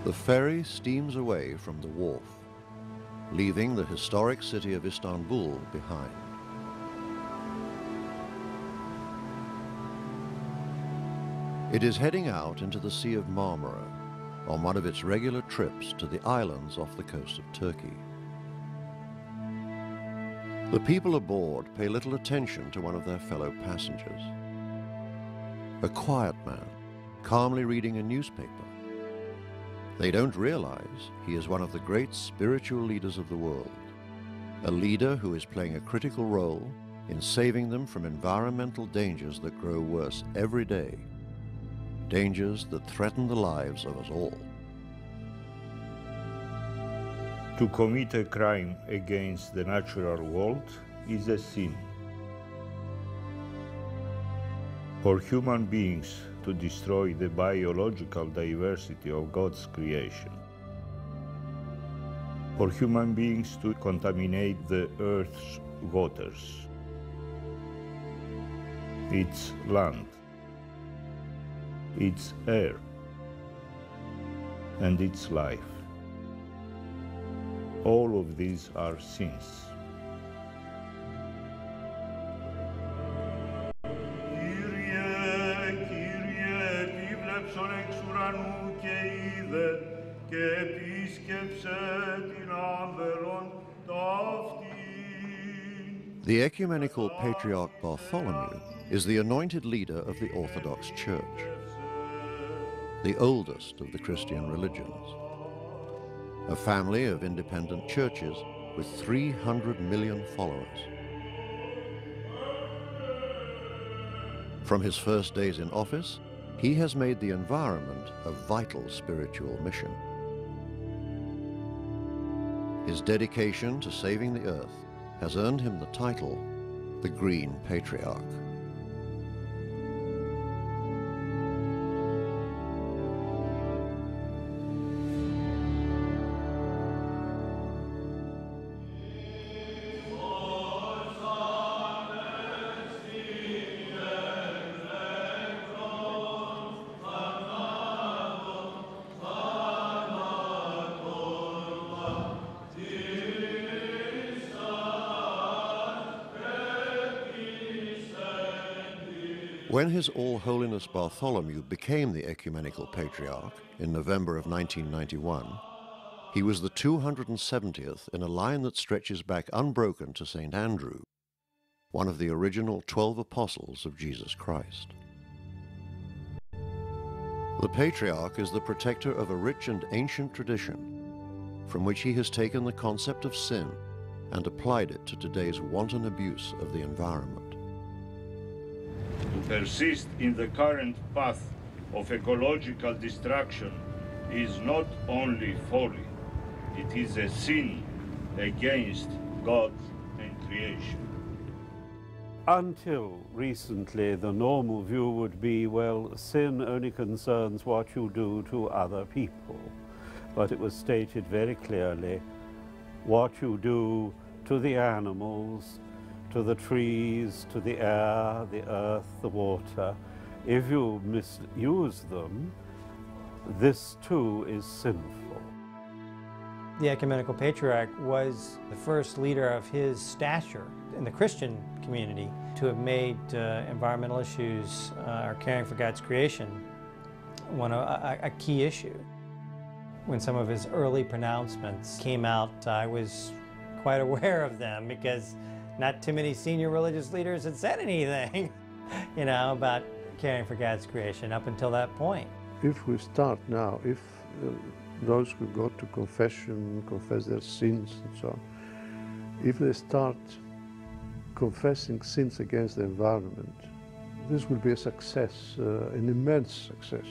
The ferry steams away from the wharf, leaving the historic city of Istanbul behind. It is heading out into the Sea of Marmara on one of its regular trips to the islands off the coast of Turkey. The people aboard pay little attention to one of their fellow passengers. A quiet man, calmly reading a newspaper. They don't realize he is one of the great spiritual leaders of the world, a leader who is playing a critical role in saving them from environmental dangers that grow worse every day, dangers that threaten the lives of us all. To commit a crime against the natural world is a sin. For human beings to destroy the biological diversity of God's creation, for human beings to contaminate the earth's waters, its land, its air, and its life. All of these are sins. The Ecumenical Patriarch Bartholomew is the anointed leader of the Orthodox Church, the oldest of the Christian religions. A family of independent churches with 300 million followers. From his first days in office, he has made the environment a vital spiritual mission. His dedication to saving the earth has earned him the title, the Green Patriarch. When His All Holiness Bartholomew became the Ecumenical Patriarch in November of 1991, he was the 270th in a line that stretches back unbroken to St. Andrew, one of the original 12 apostles of Jesus Christ. The Patriarch is the protector of a rich and ancient tradition from which he has taken the concept of sin and applied it to today's wanton abuse of the environment. To persist in the current path of ecological destruction is not only folly, it is a sin against God and creation. Until recently, the normal view would be, well, sin only concerns what you do to other people. But it was stated very clearly, what you do to the animals, to the trees, to the air, the earth, the water. If you misuse them, this too is sinful. The Ecumenical Patriarch was the first leader of his stature in the Christian community to have made environmental issues, or caring for God's creation, a key issue. When some of his early pronouncements came out, I was quite aware of them because not too many senior religious leaders had said anything, about caring for God's creation up until that point. If we start now, if those who go to confession, confess their sins and so on, if they start confessing sins against the environment, this will be a success, an immense success.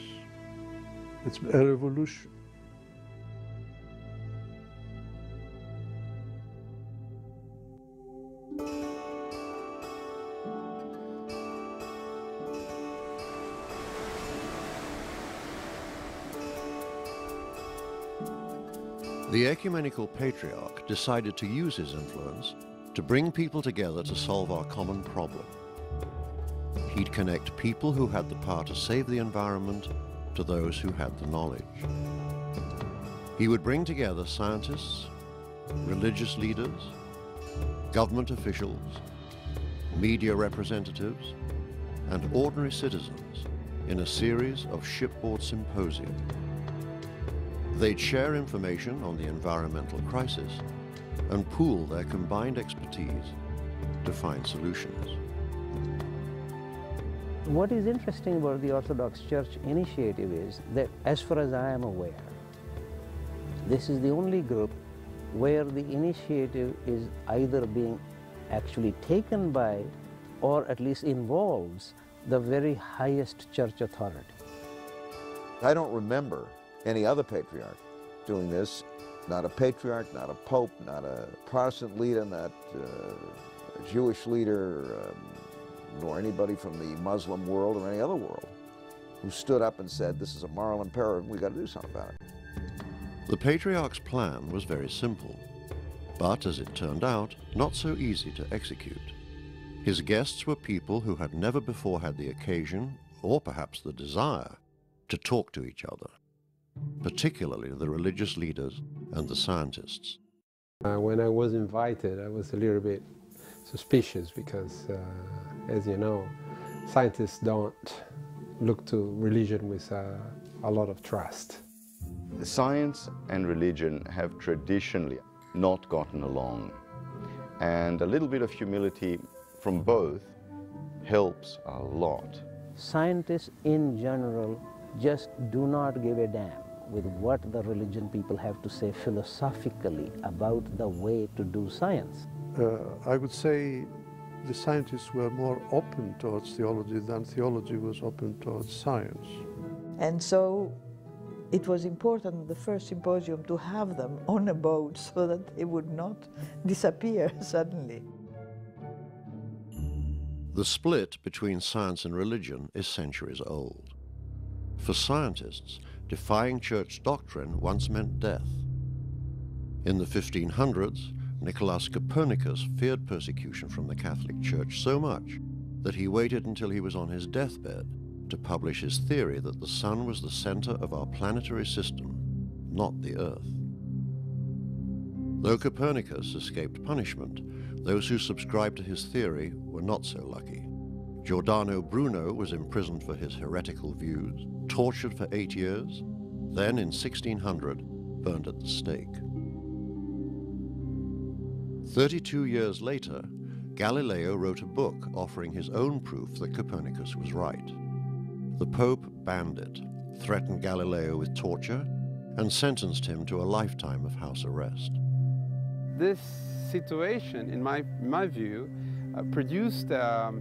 It's a revolution. The Ecumenical Patriarch decided to use his influence to bring people together to solve our common problem. He'd connect people who had the power to save the environment to those who had the knowledge. He would bring together scientists, religious leaders, government officials, media representatives, and ordinary citizens in a series of shipboard symposia. They'd share information on the environmental crisis and pool their combined expertise to find solutions. What is interesting about the Orthodox Church initiative is that, as far as I am aware, this is the only group where the initiative is either being actually taken by or at least involves the very highest church authority. I don't remember any other patriarch doing this, not a patriarch, not a pope, not a Protestant leader, not a Jewish leader, nor anybody from the Muslim world or any other world who stood up and said, this is a moral imperative, we've got to do something about it. The Patriarch's plan was very simple, but as it turned out, not so easy to execute. His guests were people who had never before had the occasion, or perhaps the desire, to talk to each other, particularly the religious leaders and the scientists. When I was invited, I was a little bit suspicious because, as you know, scientists don't look to religion with a lot of trust. Science and religion have traditionally not gotten along, and a little bit of humility from both helps a lot. Scientists in general just do not give a damn with what the religion people have to say philosophically about the way to do science. I would say the scientists were more open towards theology than theology was open towards science. And so it was important at the first symposium to have them on a boat so that they would not disappear suddenly. The split between science and religion is centuries old. For scientists, defying church doctrine once meant death. In the 1500s, Nicolaus Copernicus feared persecution from the Catholic Church so much that he waited until he was on his deathbed to publish his theory that the sun was the center of our planetary system, not the Earth. Though Copernicus escaped punishment, those who subscribed to his theory were not so lucky. Giordano Bruno was imprisoned for his heretical views, tortured for 8 years, then in 1600 burned at the stake. 32 years later, Galileo wrote a book offering his own proof that Copernicus was right. The Pope banned it, threatened Galileo with torture, and sentenced him to a lifetime of house arrest. This situation, in my view, produced a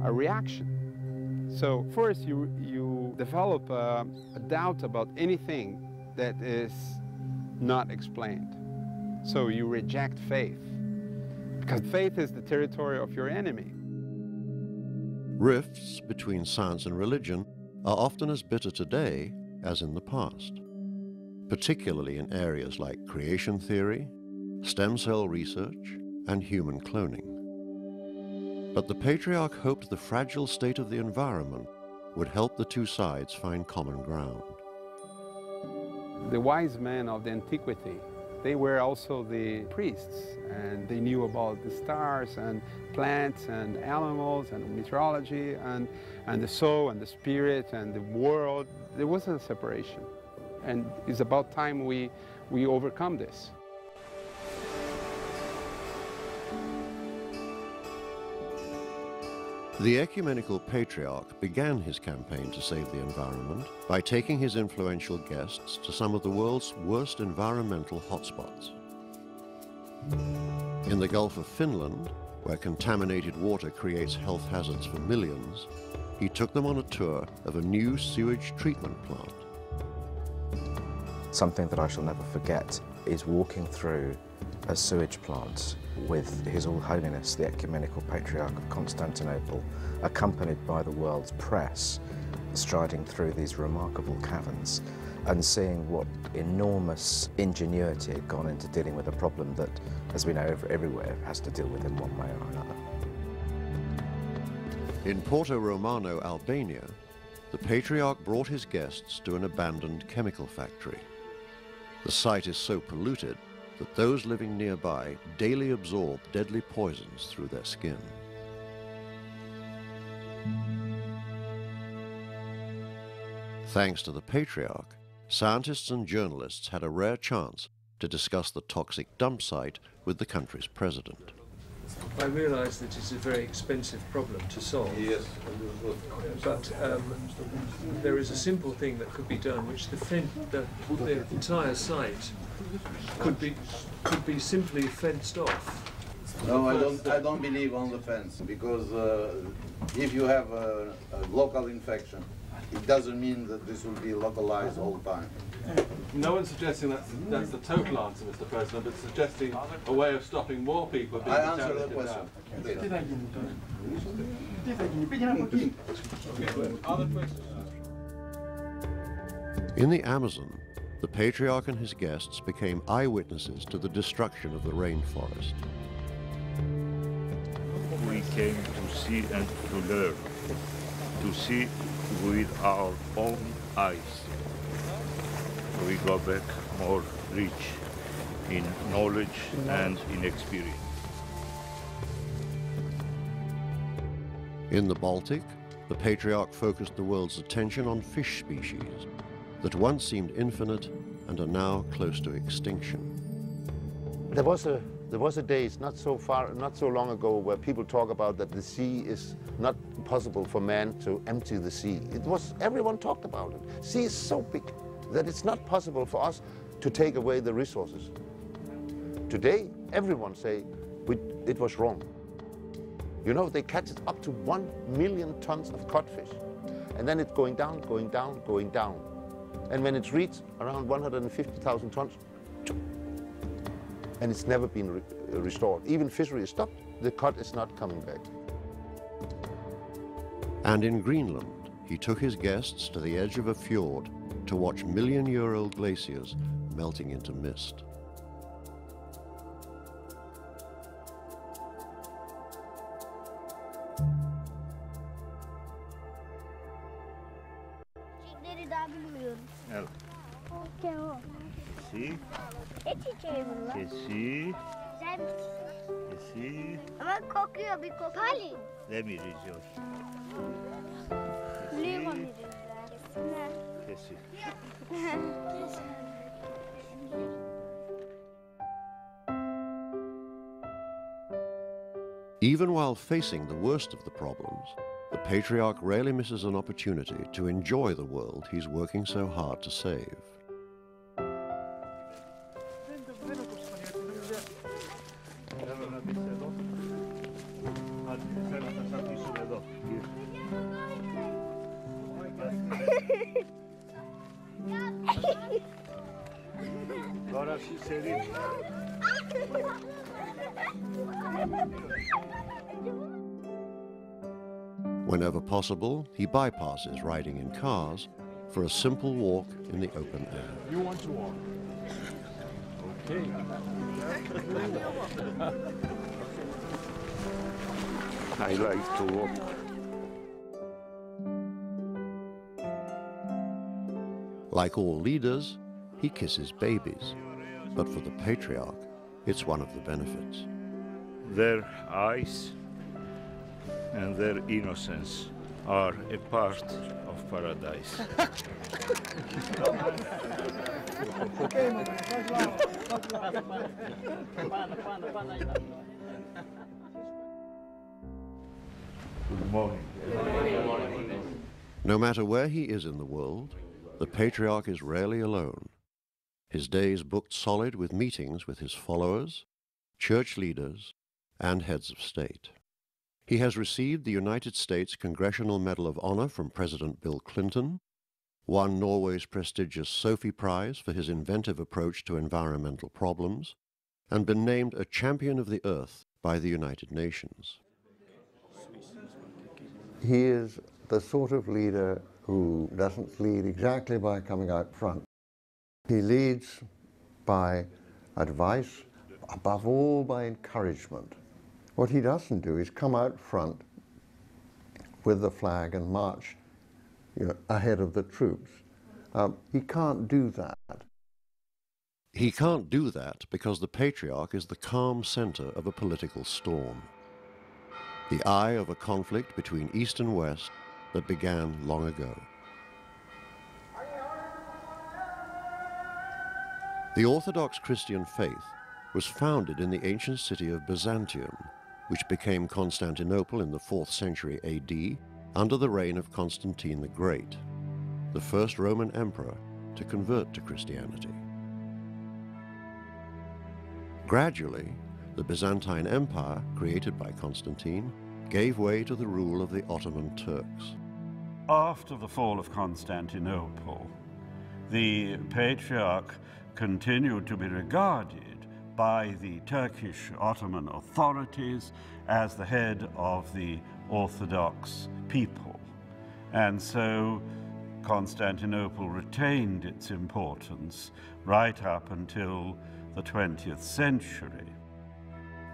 reaction. So first you develop a doubt about anything that is not explained. So you reject faith, because faith is the territory of your enemy. Rifts between science and religion are often as bitter today as in the past, particularly in areas like creation theory, stem cell research, and human cloning. But the Patriarch hoped the fragile state of the environment would help the two sides find common ground. The wise men of the antiquity, they were also the priests, and they knew about the stars and plants and animals and meteorology and the soul and the spirit and the world. There wasn't a separation. And it's about time we overcome this. The Ecumenical Patriarch began his campaign to save the environment by taking his influential guests to some of the world's worst environmental hotspots. In the Gulf of Finland, where contaminated water creates health hazards for millions, he took them on a tour of a new sewage treatment plant. Something that I shall never forget is walking through a sewage plant with His All Holiness the Ecumenical Patriarch of Constantinople, accompanied by the world's press, striding through these remarkable caverns and seeing what enormous ingenuity had gone into dealing with a problem that, as we know, everywhere has to deal with in one way or another. In Porto Romano, Albania, the Patriarch brought his guests to an abandoned chemical factory. The site is so polluted that those living nearby daily absorb deadly poisons through their skin. Thanks to the Patriarch, scientists and journalists had a rare chance to discuss the toxic dump site with the country's president. I realise that it's a very expensive problem to solve. Yes. But there is a simple thing that could be done, which the entire site could be simply fenced off. No, I don't believe on the fence, because if you have a local infection, it doesn't mean that this will be localized all the time. No one's suggesting that's the total answer, Mr. President, but suggesting a way of stopping more people being I answer the question. Other questions? In the Amazon, the Patriarch and his guests became eyewitnesses to the destruction of the rainforest. We came to see and to learn, to see with our own eyes. We go back more rich in knowledge and in experience. In the Baltic, the Patriarch focused the world's attention on fish species that once seemed infinite and are now close to extinction. There was a day, not so long ago, where people talk about that the sea is not possible for man to empty the sea. Everyone talked about it. Sea is so big that it's not possible for us to take away the resources. Today, everyone say it was wrong. You know, they catch it up to 1 million tons of codfish, and then it's going down, going down, going down. And when it's reached around 150,000 tons, and it's never been restored. Even fishery is stopped, the cod is not coming back. And in Greenland, he took his guests to the edge of a fjord to watch million-year-old glaciers melting into mist. Kesi. Kesi. Kesi. Ama kokuyor bir koku. Palin. Demir izliyor. Limon Kesi. Even while facing the worst of the problems, the Patriarch rarely misses an opportunity to enjoy the world he's working so hard to save. Whenever possible, he bypasses riding in cars for a simple walk in the open air. You want to walk? Okay. I like to walk. Like all leaders, he kisses babies, but for the Patriarch, it's one of the benefits. Their eyes and their innocence are a part of paradise. Good morning. No matter where he is in the world, the Patriarch is rarely alone. His days booked solid with meetings with his followers, church leaders, and heads of state. He has received the United States Congressional Medal of Honor from President Bill Clinton, won Norway's prestigious Sophie Prize for his inventive approach to environmental problems, and been named a champion of the earth by the United Nations. He is the sort of leader who doesn't lead exactly by coming out front. He leads by advice, above all by encouragement. What he doesn't do is come out front with the flag and march, ahead of the troops. He can't do that. He can't do that because the Patriarch is the calm center of a political storm, the eye of a conflict between East and West that began long ago. The Orthodox Christian faith was founded in the ancient city of Byzantium, which became Constantinople in the 4th century AD under the reign of Constantine the Great, the first Roman emperor to convert to Christianity. Gradually, the Byzantine Empire, created by Constantine, gave way to the rule of the Ottoman Turks. After the fall of Constantinople, the Patriarch continued to be regarded by the Turkish Ottoman authorities as the head of the Orthodox people. And so Constantinople retained its importance right up until the 20th century.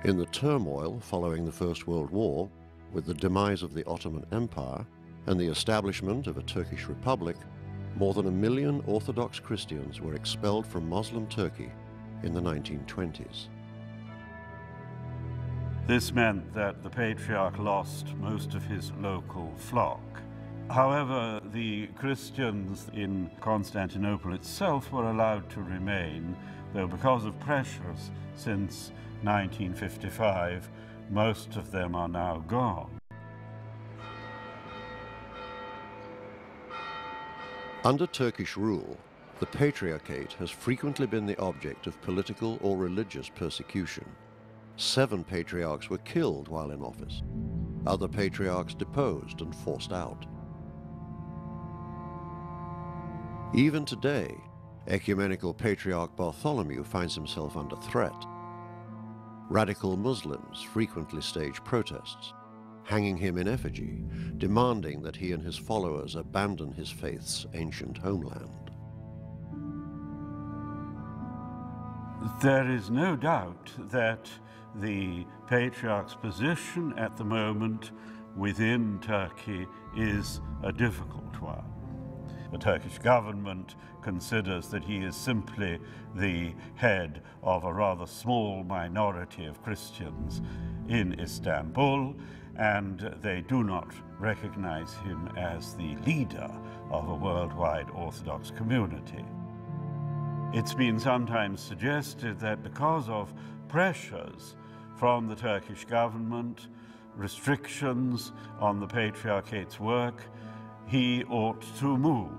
In the turmoil following the First World War, with the demise of the Ottoman Empire and the establishment of a Turkish Republic, more than 1 million Orthodox Christians were expelled from Muslim Turkey in the 1920s. This meant that the Patriarch lost most of his local flock. However, the Christians in Constantinople itself were allowed to remain, though because of pressures since 1955, most of them are now gone. Under Turkish rule, the Patriarchate has frequently been the object of political or religious persecution. 7 patriarchs were killed while in office. Other patriarchs deposed and forced out. Even today, Ecumenical Patriarch Bartholomew finds himself under threat. Radical Muslims frequently stage protests, hanging him in effigy, demanding that he and his followers abandon his faith's ancient homeland. There is no doubt that the Patriarch's position at the moment within Turkey is a difficult one. The Turkish government considers that he is simply the head of a rather small minority of Christians in Istanbul, and they do not recognize him as the leader of a worldwide Orthodox community. It's been sometimes suggested that because of pressures from the Turkish government, restrictions on the Patriarchate's work, he ought to move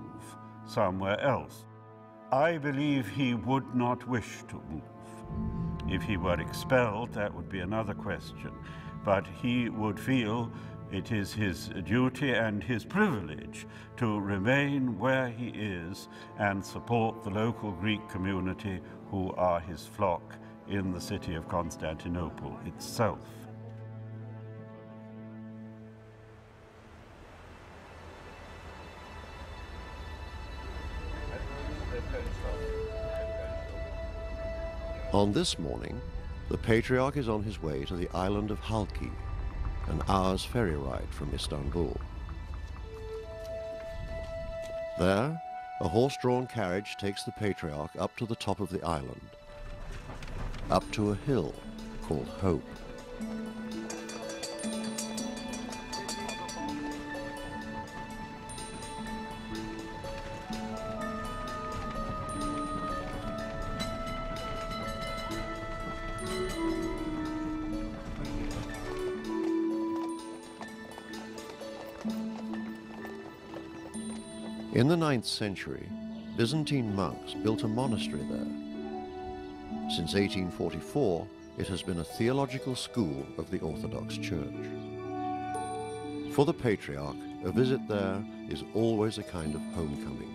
somewhere else. I believe he would not wish to move. If he were expelled, that would be another question, but he would feel it is his duty and his privilege to remain where he is and support the local Greek community who are his flock in the city of Constantinople itself. On this morning, the Patriarch is on his way to the island of Halki, an hour's ferry ride from Istanbul. There, a horse-drawn carriage takes the Patriarch up to the top of the island, up to a hill called Hope. In the 9th century, Byzantine monks built a monastery there. Since 1844, it has been a theological school of the Orthodox Church. For the Patriarch, a visit there is always a kind of homecoming.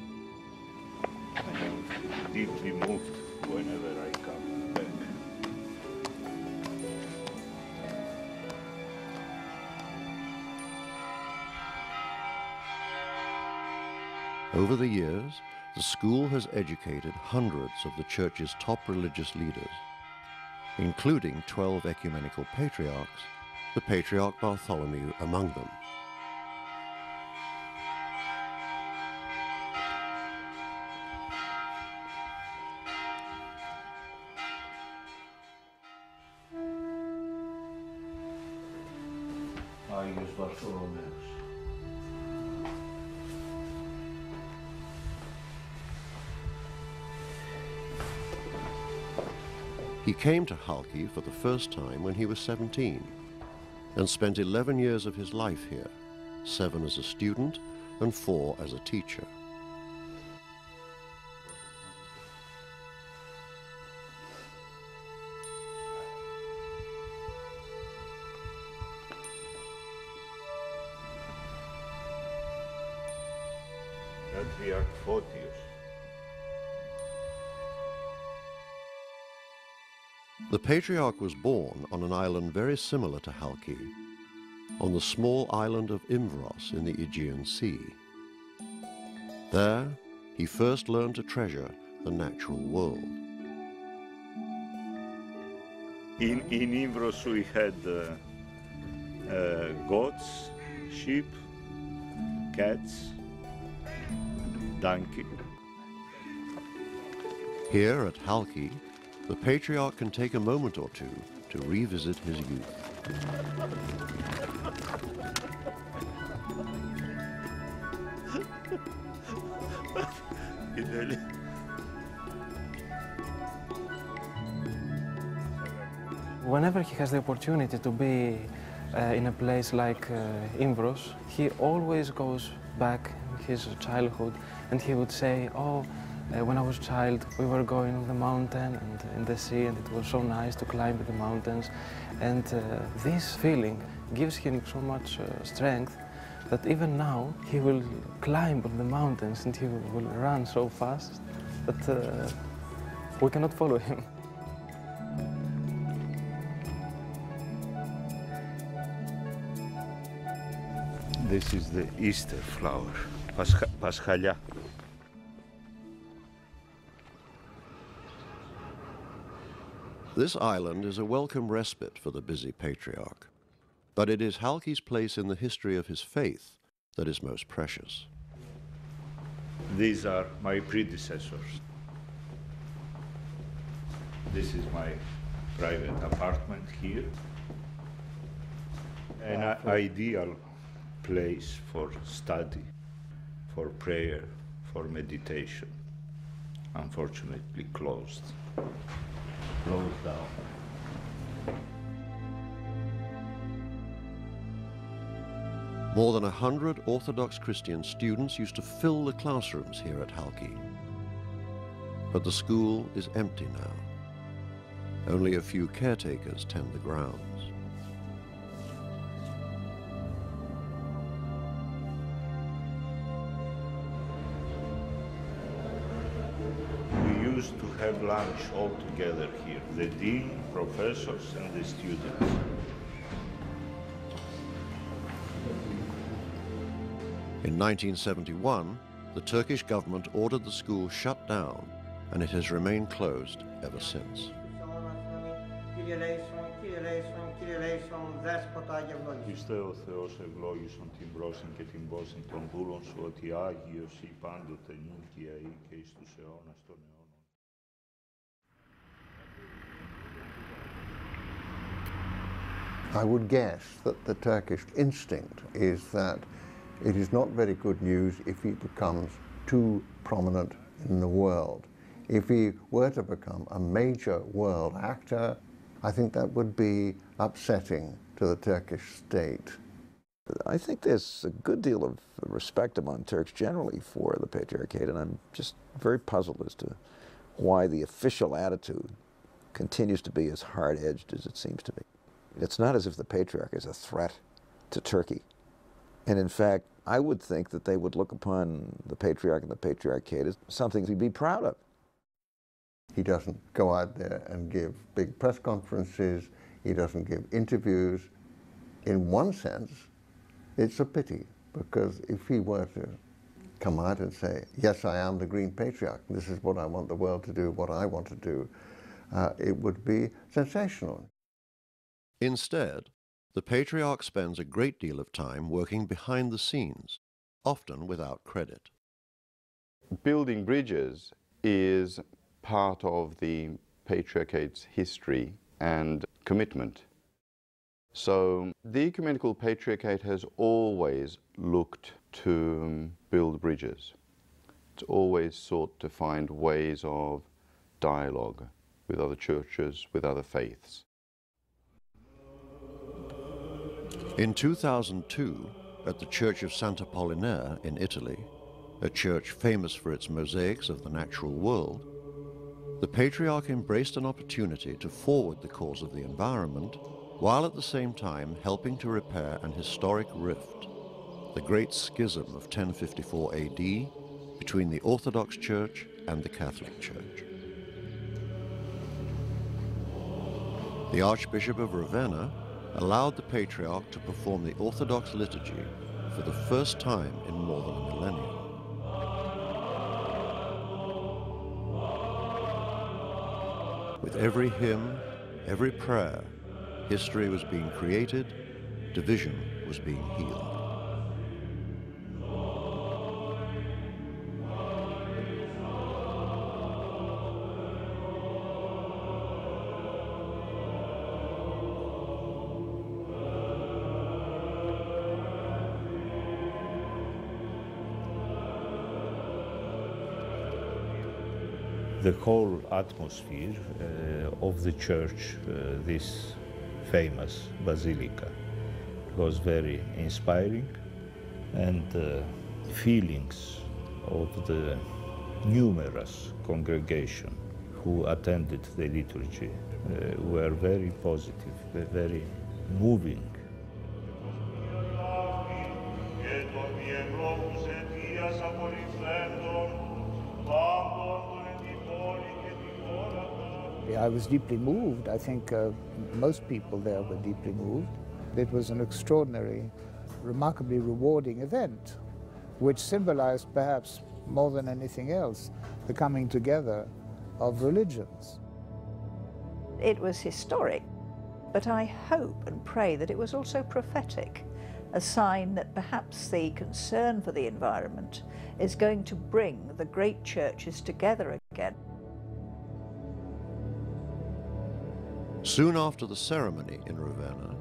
I am deeply moved whenever I come back. Over the years, the school has educated hundreds of the Church's top religious leaders, including 12 ecumenical patriarchs, the Patriarch Bartholomew among them. Άγιος Βαρθολομαίος. He came to Halki for the first time when he was 17 and spent 11 years of his life here, 7 as a student and 4 as a teacher. Patriarch Photios. The Patriarch was born on an island very similar to Halki, on the small island of Imbros in the Aegean Sea. There, he first learned to treasure the natural world. In Imbros we had goats, sheep, cats, donkey. Here at Halki, the Patriarch can take a moment or two to revisit his youth. Whenever he has the opportunity to be in a place like Imbros, he always goes back in his childhood and he would say, oh, when I was a child, we were going on the mountain and in the sea, and it was so nice to climb the mountains. And this feeling gives him so much strength that even now he will climb on the mountains and he will run so fast that we cannot follow him. This is the Easter flower, Paschalιά. This island is a welcome respite for the busy Patriarch, but it is Halki's place in the history of his faith that is most precious. These are my predecessors. This is my private apartment here. An ideal place for study, for prayer, for meditation. Unfortunately closed. Closed down. More than 100 Orthodox Christian students used to fill the classrooms here at Halki. But the school is empty now. Only a few caretakers tend the grounds. We used to have lunch all together here, the dean, professors, and the students. In 1971, the Turkish government ordered the school shut down, and it has remained closed ever since. Χριστέ ο Θεός ευλόγησον την πρόσιν και την πόσιν των δούλων σου, ότι Άγιος ή πάντοτε νυν και αεί και εις τους αιώνας των αιώνων. I would guess that the Turkish instinct is that it is not very good news if he becomes too prominent in the world. If he were to become a major world actor, I think that would be upsetting to the Turkish state. I think there's a good deal of respect among Turks generally for the Patriarchate, and I'm just very puzzled as to why the official attitude continues to be as hard-edged as it seems to be. It's not as if the Patriarch is a threat to Turkey. And in fact, I would think that they would look upon the Patriarch and the Patriarchate as something to be proud of. He doesn't go out there and give big press conferences. He doesn't give interviews. In one sense, it's a pity, because if he were to come out and say, yes, I am the Green Patriarch, this is what I want the world to do, what I want to do, it would be sensational. Instead, the Patriarch spends a great deal of time working behind the scenes, often without credit. Building bridges is part of the Patriarchate's history and commitment. So the Ecumenical Patriarchate has always looked to build bridges. It's always sought to find ways of dialogue with other churches, with other faiths. In 2002, at the Church of Sant'Apollinare in Italy, a church famous for its mosaics of the natural world, the Patriarch embraced an opportunity to forward the cause of the environment, while at the same time helping to repair an historic rift, the Great Schism of 1054 AD between the Orthodox Church and the Catholic Church. The Archbishop of Ravenna allowed the Patriarch to perform the Orthodox liturgy for the first time in more than a millennium. With every hymn, every prayer, history was being created, division was being healed. The whole atmosphere of the church, this famous basilica, was very inspiring, and feelings of the numerous congregation who attended the liturgy were very positive, very moving. I was deeply moved. I think most people there were deeply moved. It was an extraordinary, remarkably rewarding event, which symbolized perhaps more than anything else the coming together of religions. It was historic, but I hope and pray that it was also prophetic, a sign that perhaps the concern for the environment is going to bring the great churches together again. Soon after the ceremony in Ravenna,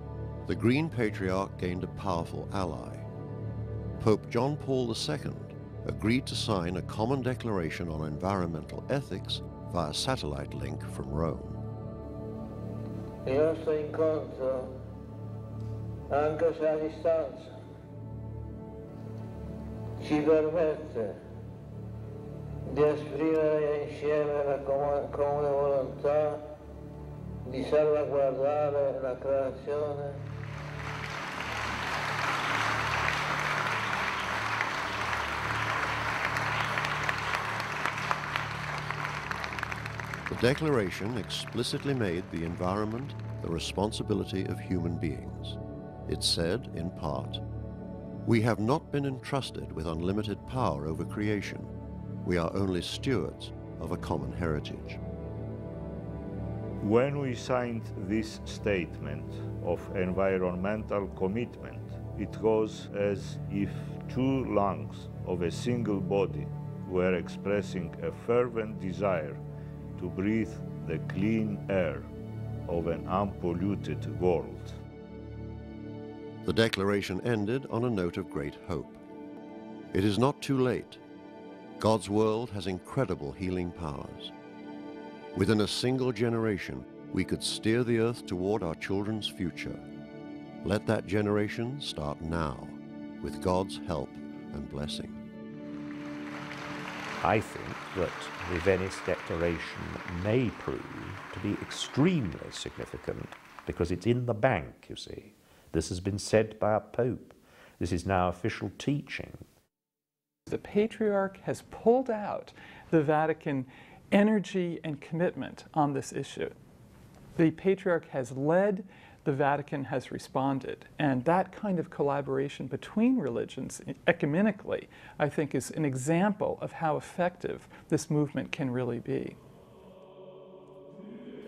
the Green Patriarch gained a powerful ally. Pope John Paul II agreed to sign a common declaration on environmental ethics via satellite link from Rome. Il nostro incontro, anche se a distanza, ci permette di esprimere insieme la comune volontà di salvaguardare la creazione. The declaration explicitly made the environment the responsibility of human beings. It said, in part, "We have not been entrusted with unlimited power over creation. We are only stewards of a common heritage." When we signed this statement of environmental commitment, it was as if two lungs of a single body were expressing a fervent desire to breathe the clean air of an unpolluted world. The declaration ended on a note of great hope. It is not too late. God's world has incredible healing powers. Within a single generation, we could steer the earth toward our children's future. Let that generation start now, with God's help and blessing. I think that the Venice Declaration may prove to be extremely significant because it's in the bank, you see. This has been said by a Pope. This is now official teaching. The Patriarch has pulled out the Vatican energy and commitment on this issue. The Patriarch has led, the Vatican has responded, and that kind of collaboration between religions ecumenically, I think, is an example of how effective this movement can really be.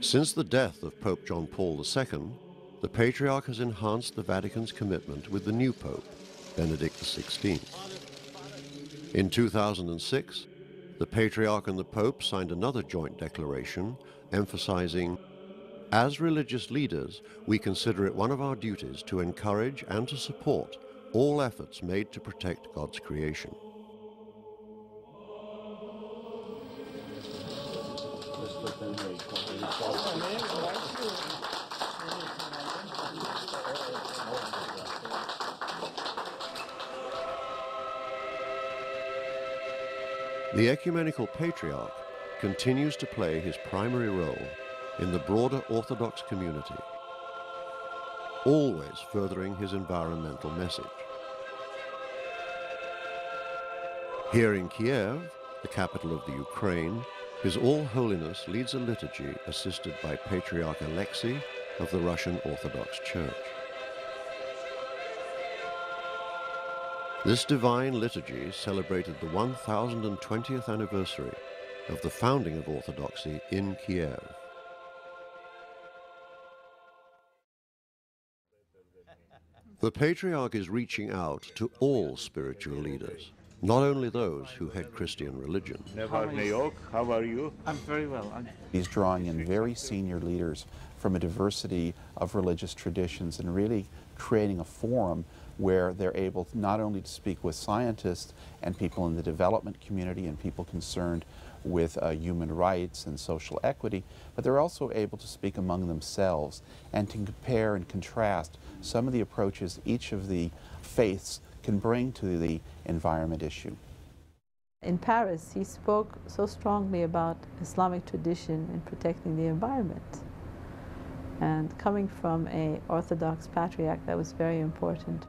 Since the death of Pope John Paul II, the Patriarch has enhanced the Vatican's commitment with the new Pope, Benedict XVI. In 2006, the Patriarch and the Pope signed another joint declaration emphasizing As religious leaders, we consider it one of our duties to encourage and to support all efforts made to protect God's creation. The Ecumenical Patriarch continues to play his primary role in the broader Orthodox community, always furthering his environmental message. Here in Kiev, the capital of the Ukraine, His All Holiness leads a liturgy assisted by Patriarch Alexei of the Russian Orthodox Church. This divine liturgy celebrated the 1020th anniversary of the founding of Orthodoxy in Kiev. The Patriarch is reaching out to all spiritual leaders, not only those who head Christian religion. How are you? I'm very well. He's drawing in very senior leaders from a diversity of religious traditions and really creating a forum where they're able not only to speak with scientists and people in the development community and people concerned with human rights and social equity, but they're also able to speak among themselves and to compare and contrast some of the approaches each of the faiths can bring to the environment issue. In Paris, he spoke so strongly about Islamic tradition in protecting the environment. And coming from an Orthodox patriarch, that was very important.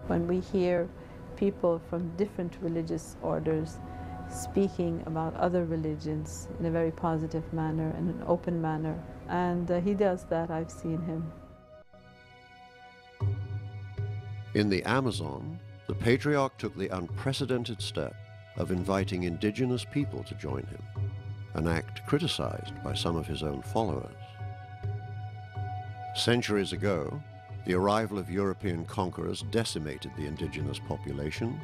When we hear people from different religious orders speaking about other religions in a very positive manner, in an open manner, and he does that, I've seen him. In the Amazon, the Patriarch took the unprecedented step of inviting indigenous people to join him, an act criticized by some of his own followers. Centuries ago, the arrival of European conquerors decimated the indigenous populations,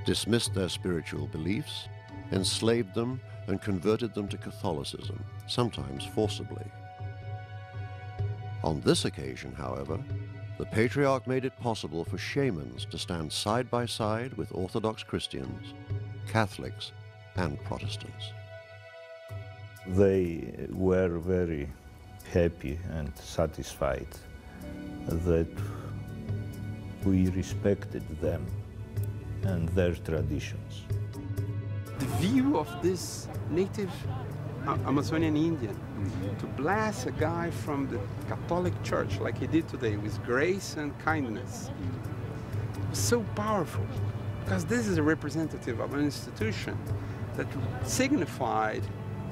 dismissed their spiritual beliefs, enslaved them, and converted them to Catholicism, sometimes forcibly. On this occasion, however, the Patriarch made it possible for shamans to stand side by side with Orthodox Christians, Catholics, and Protestants. They were very happy and satisfied that we respected them and their traditions. The view of this native Amazonian Indian to bless a guy from the Catholic Church like he did today with grace and kindness was so powerful, because this is a representative of an institution that signified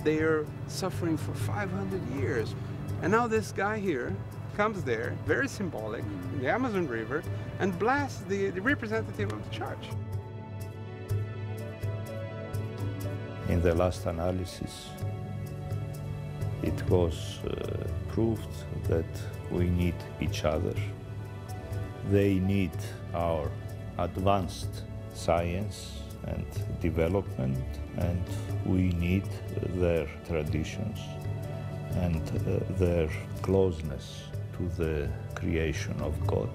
their suffering for 500 years. And now this guy here comes there, very symbolic, in the Amazon River, and blasts the representative of the church. In the last analysis, it was proved that we need each other. They need our advanced science and development, and we need their traditions and their closeness to the creation of God.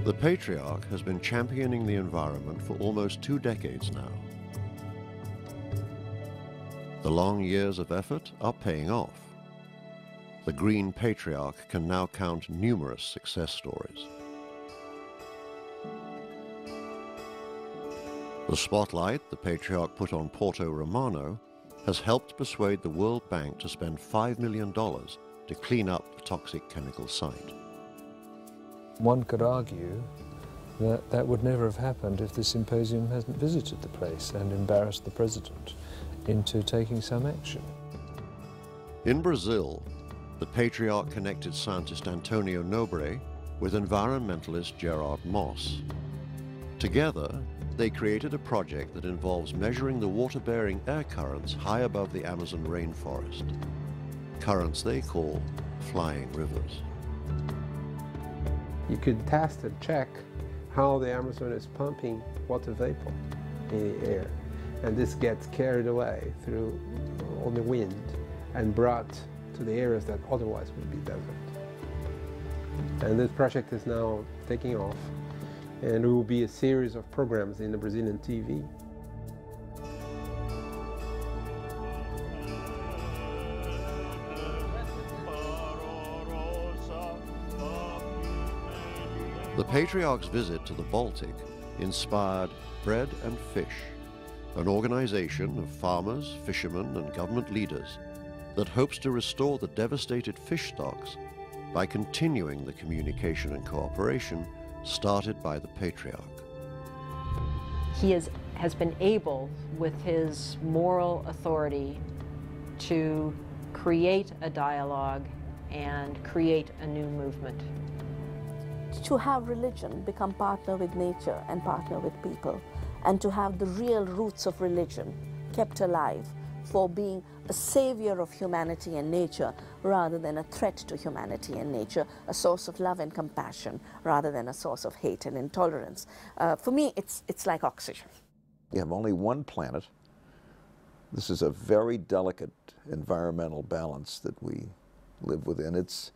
The Patriarch has been championing the environment for almost 2 decades now. The long years of effort are paying off. The Green Patriarch can now count numerous success stories. The spotlight the Patriarch put on Porto Romano has helped persuade the World Bank to spend $5 million to clean up the toxic chemical site. One could argue that that would never have happened if the symposium hadn't visited the place and embarrassed the president into taking some action. In Brazil, the Patriarch connected scientist Antonio Nobre with environmentalist Gerard Moss. Together, they created a project that involves measuring the water-bearing air currents high above the Amazon rainforest, currents they call flying rivers. You could test and check how the Amazon is pumping water vapor in the air. And this gets carried away through on the wind and brought to the areas that otherwise would be desert. And this project is now taking off, and it will be a series of programs in the Brazilian TV. The Patriarch's visit to the Baltic inspired Bread and Fish, an organization of farmers, fishermen, and government leaders that hopes to restore the devastated fish stocks by continuing the communication and cooperation started by the Patriarch. He has been able, with his moral authority, to create a dialogue and create a new movement. To have religion become partner with nature and partner with people, and to have the real roots of religion kept alive for being a savior of humanity and nature rather than a threat to humanity and nature, a source of love and compassion rather than a source of hate and intolerance. For me, it's like oxygen. You have only one planet. This is a very delicate environmental balance that we live within. It's,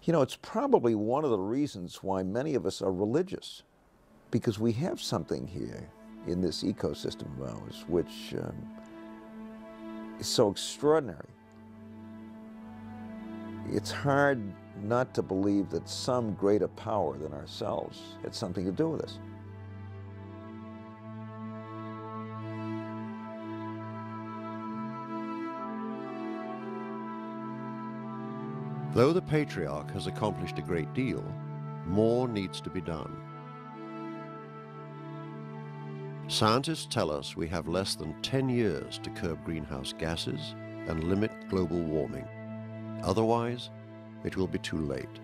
you know, it's probably one of the reasons why many of us are religious, because we have something here in this ecosystem of ours which is so extraordinary. It's hard not to believe that some greater power than ourselves had something to do with this. Though the Patriarch has accomplished a great deal, more needs to be done. Scientists tell us we have less than 10 years to curb greenhouse gases and limit global warming. Otherwise, it will be too late.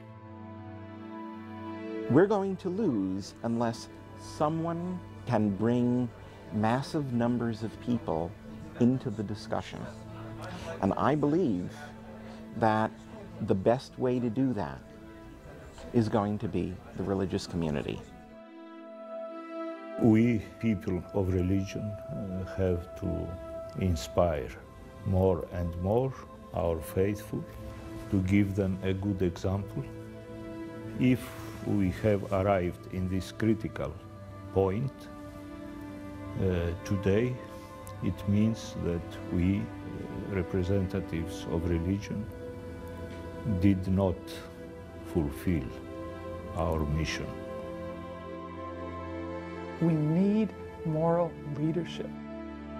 We're going to lose unless someone can bring massive numbers of people into the discussion. And I believe that the best way to do that is going to be the religious community. We, people of religion, have to inspire more and more our faithful, to give them a good example. If we have arrived in this critical point today, it means that we, representatives of religion, did not fulfill our mission. We need moral leadership.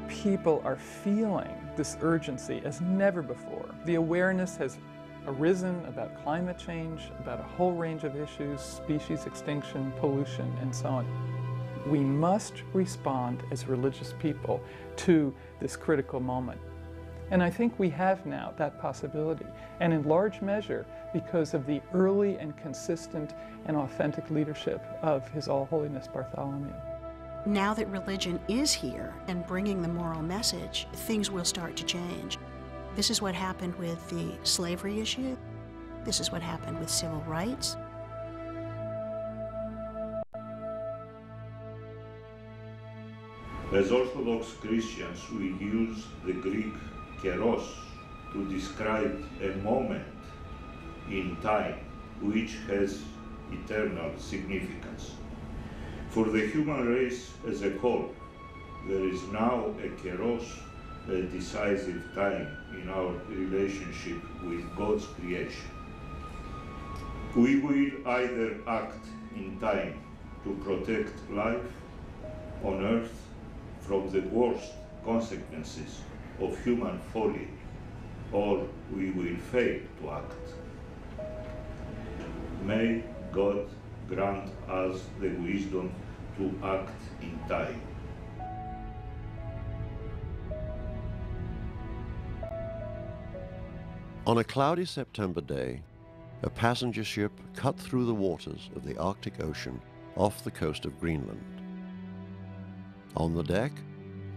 People are feeling this urgency as never before. The awareness has arisen about climate change, about a whole range of issues, species extinction, pollution, and so on. We must respond as religious people to this critical moment. And I think we have now that possibility, and in large measure because of the early and consistent and authentic leadership of His All Holiness Bartholomew. Now that religion is here and bringing the moral message, things will start to change. This is what happened with the slavery issue. This is what happened with civil rights. As Orthodox Christians, we use the Greek keros to describe a moment in time which has eternal significance. For the human race as a whole, there is now a keros, a decisive time in our relationship with God's creation. We will either act in time to protect life on earth from the worst consequences of human folly, or we will fail to act. May God grant us the wisdom to act in time. On a cloudy September day, a passenger ship cut through the waters of the Arctic Ocean off the coast of Greenland. On the deck,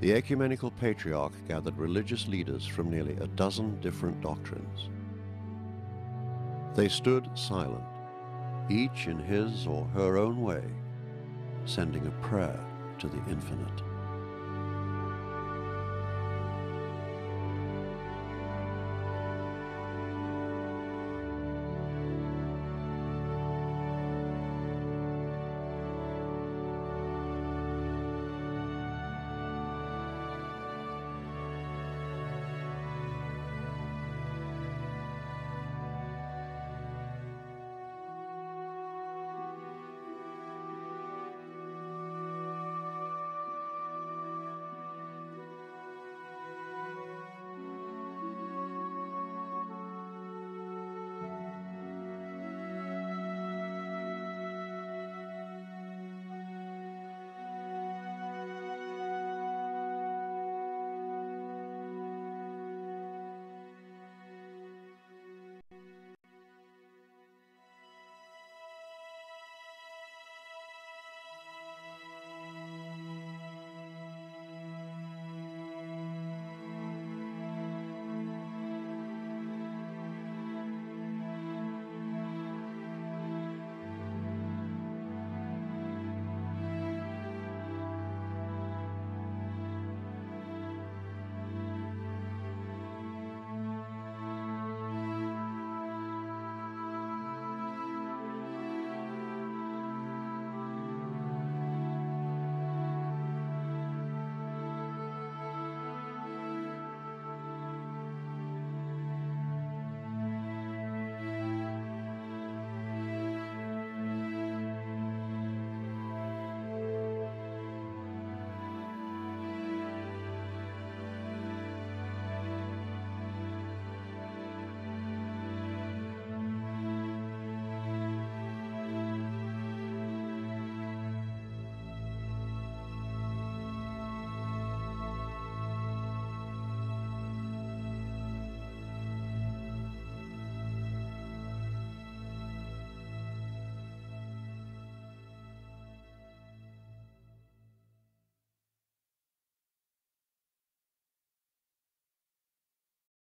the Ecumenical Patriarch gathered religious leaders from nearly a dozen different doctrines. They stood silent, each in his or her own way, sending a prayer to the infinite.